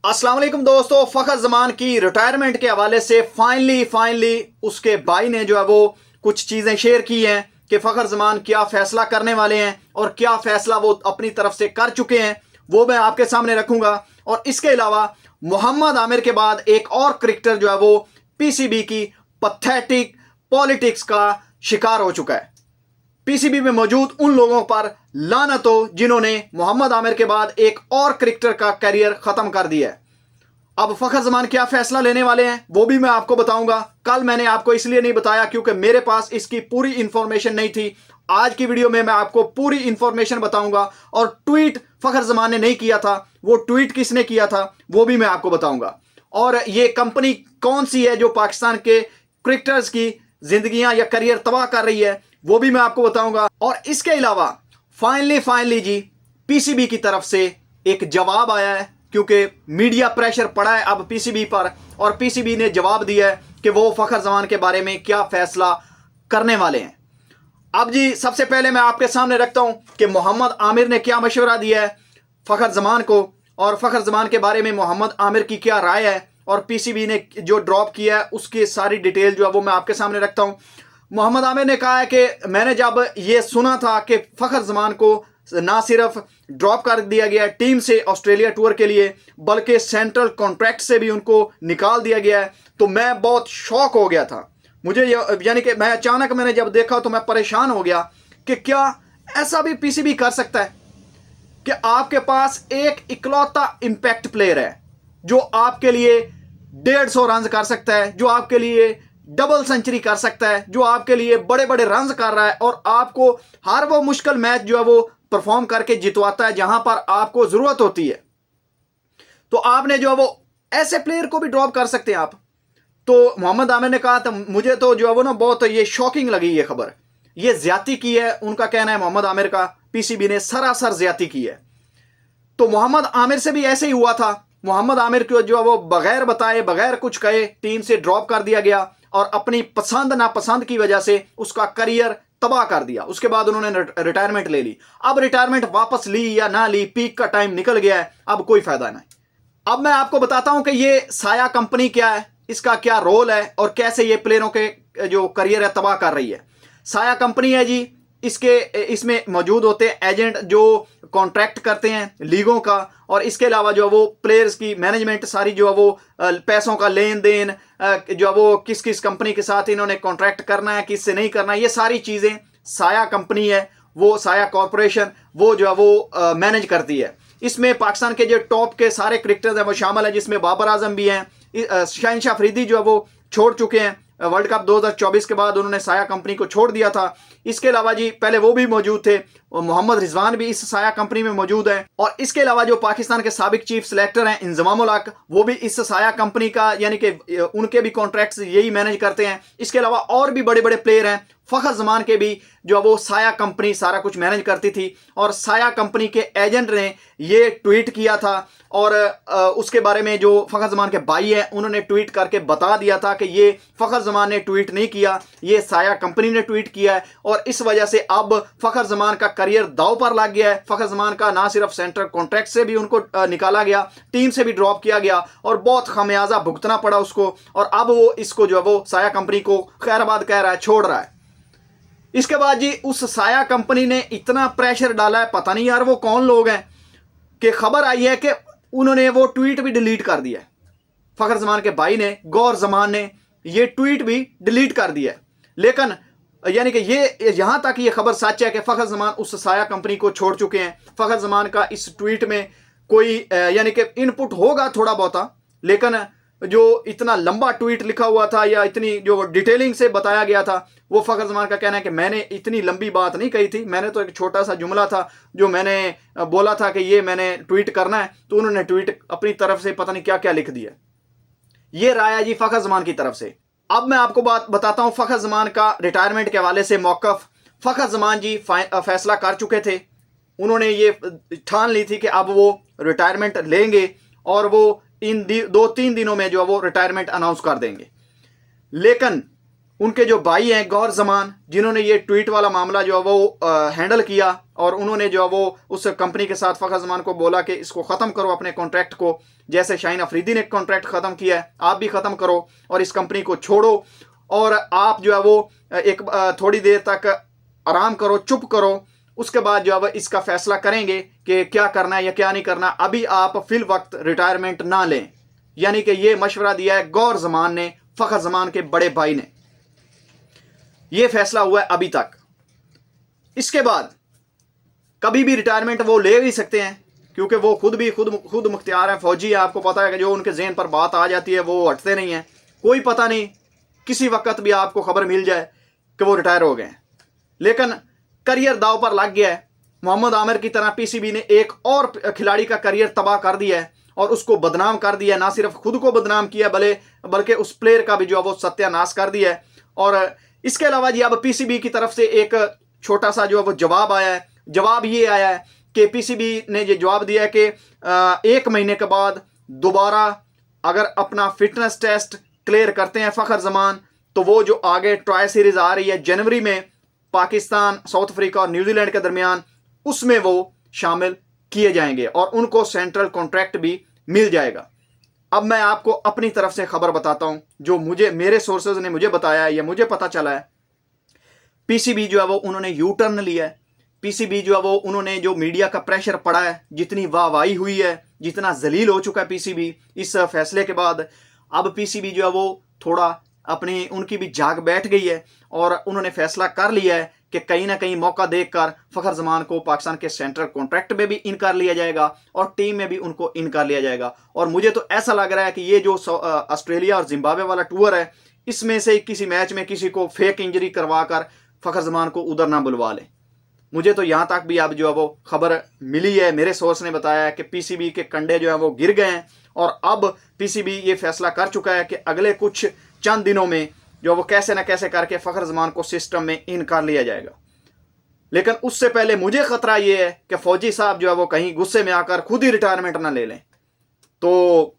अस्सलाम वालेकुम दोस्तों, फ़खर ज़मान की रिटायरमेंट के हवाले से फाइनली उसके भाई ने जो है वो कुछ चीज़ें शेयर की हैं कि फ़खर ज़मान क्या फ़ैसला करने वाले हैं और क्या फ़ैसला वो अपनी तरफ से कर चुके हैं, वो मैं आपके सामने रखूंगा। और इसके अलावा मोहम्मद आमिर के बाद एक और क्रिकेटर जो है वो पीसीबी की पथेटिक पॉलिटिक्स का शिकार हो चुका है। पीसीबी में मौजूद उन लोगों पर लानत हो जिन्होंने मोहम्मद आमिर के बाद एक और क्रिकेटर का करियर खत्म कर दिया है। अब फ़खर ज़मान क्या फैसला लेने वाले हैं वो भी मैं आपको बताऊंगा। कल मैंने आपको इसलिए नहीं बताया क्योंकि मेरे पास इसकी पूरी इंफॉर्मेशन नहीं थी। आज की वीडियो में मैं आपको पूरी इंफॉर्मेशन बताऊंगा और ट्वीट फ़खर ज़मान ने नहीं किया था, वो ट्वीट किसने किया था वो भी मैं आपको बताऊंगा। और ये कंपनी कौन सी है जो पाकिस्तान के क्रिकेटर्स की जिंदगियां या करियर तबाह कर रही है वो भी मैं आपको बताऊंगा। और इसके अलावा फाइनली जी पीसीबी की तरफ से एक जवाब आया है क्योंकि मीडिया प्रेशर पड़ा है अब पीसीबी पर, और पीसीबी ने जवाब दिया है कि वो फ़खर ज़मान के बारे में क्या फैसला करने वाले हैं। अब जी सबसे पहले मैं आपके सामने रखता हूं कि मोहम्मद आमिर ने क्या मशवरा दिया है फ़खर ज़मान को, और फ़खर ज़मान के बारे में मोहम्मद आमिर की क्या राय है, और पीसीबी ने जो ड्रॉप किया है उसकी सारी डिटेल जो है वो मैं आपके सामने रखता हूं। मोहम्मद आमिर ने कहा है कि मैंने जब ये सुना था कि फ़खर ज़मान को ना सिर्फ ड्रॉप कर दिया गया टीम से ऑस्ट्रेलिया टूर के लिए बल्कि सेंट्रल कॉन्ट्रैक्ट से भी उनको निकाल दिया गया है, तो मैं बहुत शॉक हो गया था। मुझे यानी कि मैं अचानक मैंने जब देखा तो मैं परेशान हो गया कि क्या ऐसा भी पीसीबी कर सकता है कि आपके पास एक इकलौता इंपैक्ट प्लेयर है जो आपके लिए 150 रन कर सकता है, जो आपके लिए डबल सेंचुरी कर सकता है, जो आपके लिए बड़े बड़े रन कर रहा है और आपको हर वो मुश्किल मैच जो है वो परफॉर्म करके जितवाता है जहां पर आपको जरूरत होती है। तो आपने जो है वो ऐसे प्लेयर को भी ड्रॉप कर सकते हैं आप। तो मोहम्मद आमिर ने कहा था मुझे तो जो है वो ना बहुत ये शॉकिंग लगी ये खबर, ये ज्यादती की है उनका कहना है मोहम्मद आमिर का, पीसीबी ने सरासर ज्यादती की है। तो मोहम्मद आमिर से भी ऐसे ही हुआ था। मोहम्मद आमिर को जो है वो बगैर बताए बगैर कुछ कहे टीम से ड्रॉप कर दिया गया और अपनी पसंद नापसंद की वजह से उसका करियर तबाह कर दिया। उसके बाद उन्होंने रिटायरमेंट ले ली। अब रिटायरमेंट वापस ली या ना ली, पीक का टाइम निकल गया है, अब कोई फायदा नहीं। अब मैं आपको बताता हूं कि ये साया कंपनी क्या है, इसका क्या रोल है और कैसे ये प्लेयरों के जो करियर है तबाह कर रही है। साया कंपनी है जी, इसमें मौजूद होते हैं एजेंट जो कॉन्ट्रैक्ट करते हैं लीगों का, और इसके अलावा जो है वो प्लेयर्स की मैनेजमेंट सारी जो है वो पैसों का लेन देन जो है वो किस किस कंपनी के साथ इन्होंने कॉन्ट्रैक्ट करना है किससे नहीं करना है, ये सारी चीज़ें साया कंपनी है, वो साया कॉरपोरेशन वो जो है वो मैनेज करती है। इसमें पाकिस्तान के जो टॉप के सारे क्रिकेटर्स हैं वो शामिल हैं, जिसमें बाबर आजम भी हैं, शहनशाह अफरीदी जो है वो छोड़ चुके हैं वर्ल्ड कप 2024 के बाद, उन्होंने साया कंपनी को छोड़ दिया था। इसके अलावा जी पहले वो भी मौजूद थे, मोहम्मद रिजवान भी इस साया कंपनी में मौजूद है, और इसके अलावा जो पाकिस्तान के साबिक चीफ सिलेक्टर हैं इंजमामुल हक वो भी इस साया कंपनी का यानी कि उनके भी कॉन्ट्रैक्ट्स यही मैनेज करते हैं। इसके अलावा और भी बड़े बड़े प्लेयर हैं, फ़खर ज़मान के भी जो वो साया कंपनी सारा कुछ मैनेज करती थी, और साया कंपनी के एजेंट ने ये ट्वीट किया था और उसके बारे में जो फ़खर ज़मान के भाई हैं उन्होंने ट्वीट करके बता दिया था कि ये फ़खर ज़मान ने ट्वीट नहीं किया, ये साया कंपनी ने ट्वीट किया है, और इस वजह से अब फ़खर ज़मान का करियर दांव पर लग गया है। फ़खर ज़मान का ना सिर्फ सेंट्रल कॉन्ट्रैक्ट से भी उनको निकाला गया, टीम से भी ड्रॉप किया गया और बहुत खमियाजा भुगतना पड़ा उसको, और अब वो इसको जो है वो साया कंपनी को खैराबाद कह रहा है, छोड़ रहा है। इसके बाद जी उस साया कंपनी ने इतना प्रेशर डाला है, पता नहीं यार वो कौन लोग हैं, कि खबर आई है कि उन्होंने वो ट्वीट भी डिलीट कर दिया है। फ़खर ज़मान के भाई ने, गौर ज़मान ने ये ट्वीट भी डिलीट कर दिया है। लेकिन यानी कि ये यहां तक ये खबर सच है कि फ़खर ज़मान उस साया कंपनी को छोड़ चुके हैं। फ़खर ज़मान का इस ट्वीट में कोई यानी कि इनपुट होगा थोड़ा बहुता, लेकिन जो इतना लंबा ट्वीट लिखा हुआ था या इतनी जो डिटेलिंग से बताया गया था, वो फ़खर ज़मान का कहना है कि मैंने इतनी लंबी बात नहीं कही थी, मैंने तो एक छोटा सा जुमला था जो मैंने बोला था कि ये मैंने ट्वीट करना है, तो उन्होंने ट्वीट अपनी तरफ से पता नहीं क्या क्या लिख दिया। ये राय है जी फ़खर ज़मान की तरफ से। अब मैं आपको बात बताता हूँ फ़खर ज़मान का रिटायरमेंट के हवाले से मौक़िफ़। फ़खर ज़मान जी फैसला कर चुके थे, उन्होंने ये ठान ली थी कि अब वो रिटायरमेंट लेंगे और वो इन 2-3 दिनों में जो है वो रिटायरमेंट अनाउंस कर देंगे। लेकिन उनके जो भाई हैं गौर जमान, जिन्होंने ये ट्वीट वाला मामला जो है वो हैंडल किया और उन्होंने जो है वो उस कंपनी के साथ फ़खर जमान को बोला कि इसको ख़त्म करो अपने कॉन्ट्रैक्ट को, जैसे शाहीन अफरीदी ने कॉन्ट्रैक्ट ख़त्म किया है आप भी ख़त्म करो और इस कंपनी को छोड़ो और आप जो है वो एक थोड़ी देर तक आराम करो, चुप करो, उसके बाद जो है इसका फैसला करेंगे कि क्या करना है या क्या नहीं करना। अभी आप फिल वक्त रिटायरमेंट ना लें। यानी कि ये मशवरा दिया है गौर जमान ने, फ़खर जमान के बड़े भाई ने। ये फैसला हुआ है अभी तक। इसके बाद कभी भी रिटायरमेंट वो ले भी सकते हैं क्योंकि वो खुद मुख्तियार है, फौजी है। आपको पता है कि जो उनके ज़हन पर बात आ जाती है वो हटते नहीं हैं। कोई पता नहीं, किसी वक्त भी आपको खबर मिल जाए कि वो रिटायर हो गए हैं। लेकिन करियर दाव पर लग गया है। मोहम्मद आमिर की तरह पीसीबी ने एक और खिलाड़ी का करियर तबाह कर दिया है और उसको बदनाम कर दिया है। ना सिर्फ खुद को बदनाम किया बल्कि उस प्लेयर का भी जो है वो सत्यानाश कर दिया है। और इसके अलावा जी अब पीसीबी की तरफ से एक छोटा सा जो है वो जवाब आया है। जवाब ये आया है कि पीसीबी ने ये जवाब दिया है कि 1 महीने के बाद दोबारा अगर अपना फिटनेस टेस्ट क्लियर करते हैं फ़खर जमान, तो वो जो आगे ट्राई सीरीज आ रही है जनवरी में पाकिस्तान, साउथ अफ्रीका और न्यूजीलैंड के दरमियान, उसमें वो शामिल किए जाएंगे और उनको सेंट्रल कॉन्ट्रैक्ट भी मिल जाएगा। अब मैं आपको अपनी तरफ से खबर बताता हूं जो मेरे सोर्सेज ने मुझे बताया है या मुझे पता चला है। पीसीबी जो है वो उन्होंने यू टर्न लिया है। पीसीबी जो है वो उन्होंने जो मीडिया का प्रेशर पड़ा है, जितनी वाहवाही हुई है, जितना जलील हो चुका है पीसीबी इस फैसले के बाद, अब पीसीबी जो है वो थोड़ा अपनी उनकी भी जाग बैठ गई है और उन्होंने फैसला कर लिया है कि कहीं ना कहीं मौका देखकर फ़खर जमान को पाकिस्तान के सेंट्रल कॉन्ट्रैक्ट में भी इन कर लिया जाएगा और टीम में भी उनको इन कर लिया जाएगा। और मुझे तो ऐसा लग रहा है कि ये जो ऑस्ट्रेलिया और जिम्बाब्वे वाला टूर है, इसमें से किसी मैच में किसी को फेक इंजरी करवा कर फ़खर जमान को उधर ना बुलवा ले। मुझे तो यहाँ तक भी अब जो है वो खबर मिली है, मेरे सोर्स ने बताया है कि पीसीबी के कंडे जो है वो गिर गए हैं और अब पीसीबी ये फैसला कर चुका है कि अगले कुछ चंद दिनों में जो वो कैसे ना कैसे करके फ़खर जमान को सिस्टम में इन कर लिया जाएगा। लेकिन उससे पहले मुझे खतरा ये है कि फौजी साहब जो है वो कहीं गुस्से में आकर खुद ही रिटायरमेंट ना ले लें, तो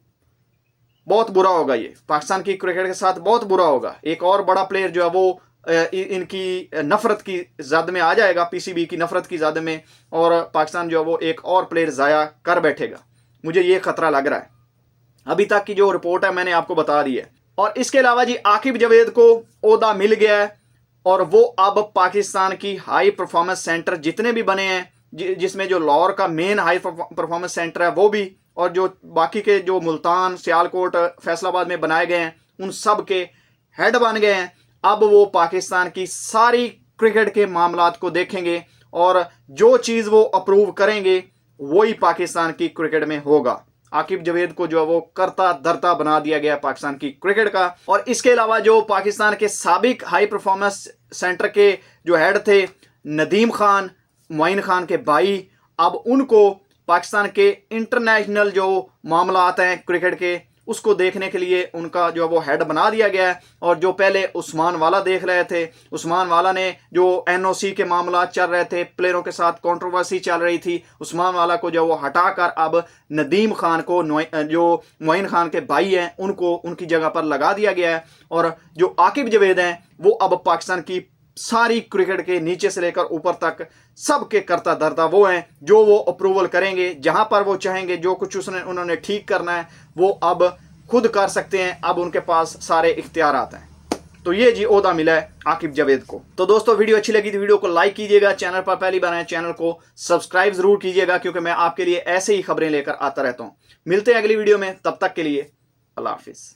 बहुत बुरा होगा। ये पाकिस्तान की क्रिकेट के साथ बहुत बुरा होगा। एक और बड़ा प्लेयर जो है वो इनकी नफरत की जद में आ जाएगा, पीसीबी की नफरत की जद में, और पाकिस्तान जो है वो एक और प्लेयर ज़ाया कर बैठेगा। मुझे ये खतरा लग रहा है। अभी तक की जो रिपोर्ट है मैंने आपको बता दी है। और इसके अलावा जी आकिब जावेद को ओहदा मिल गया है और वो अब पाकिस्तान की हाई परफॉर्मेंस सेंटर जितने भी बने हैं, जिसमें जो लाहौर का मेन हाई परफॉर्मेंस सेंटर है वो भी, और जो बाकी के जो मुल्तान, सियालकोट, फैसलाबाद में बनाए गए हैं, उन सब के हेड बन गए हैं। अब वो पाकिस्तान की सारी क्रिकेट के मामलात को देखेंगे और जो चीज़ वो अप्रूव करेंगे वही पाकिस्तान की क्रिकेट में होगा। आकिब जावेद को जो है वो करता धरता बना दिया गया पाकिस्तान की क्रिकेट का। और इसके अलावा जो पाकिस्तान के साबिक हाई परफॉर्मेंस सेंटर के जो हेड थे नदीम खान, मोइन खान के भाई, अब उनको पाकिस्तान के इंटरनेशनल जो मामलात हैं क्रिकेट के, उसको देखने के लिए उनका जो वो हेड बना दिया गया है। और जो पहले उस्मान वाला देख रहे थे, उस्मान वाला ने जो एनओसी के मामला चल रहे थे, प्लेयरों के साथ कंट्रोवर्सी चल रही थी, उस्मान वाला को जो वो हटाकर अब नदीम खान को, जो मोइन खान के भाई हैं, उनको उनकी जगह पर लगा दिया गया है। और जो आकिब जावेद हैं वो अब पाकिस्तान की सारी क्रिकेट के नीचे से लेकर ऊपर तक सबके करता धरता वो हैं जो वो अप्रूवल करेंगे, जहां पर वो चाहेंगे। जो कुछ उन्होंने ठीक करना है वो अब खुद कर सकते हैं। अब उनके पास सारे इख्तियारात हैं। तो ये जी ओहदा मिला है आकिब जावेद को। तो दोस्तों वीडियो अच्छी लगी तो वीडियो को लाइक कीजिएगा, चैनल पर पहली बार आए चैनल को सब्सक्राइब जरूर कीजिएगा, क्योंकि मैं आपके लिए ऐसे ही खबरें लेकर आता रहता हूँ। मिलते हैं अगली वीडियो में, तब तक के लिए अल्लाह हाफिज़।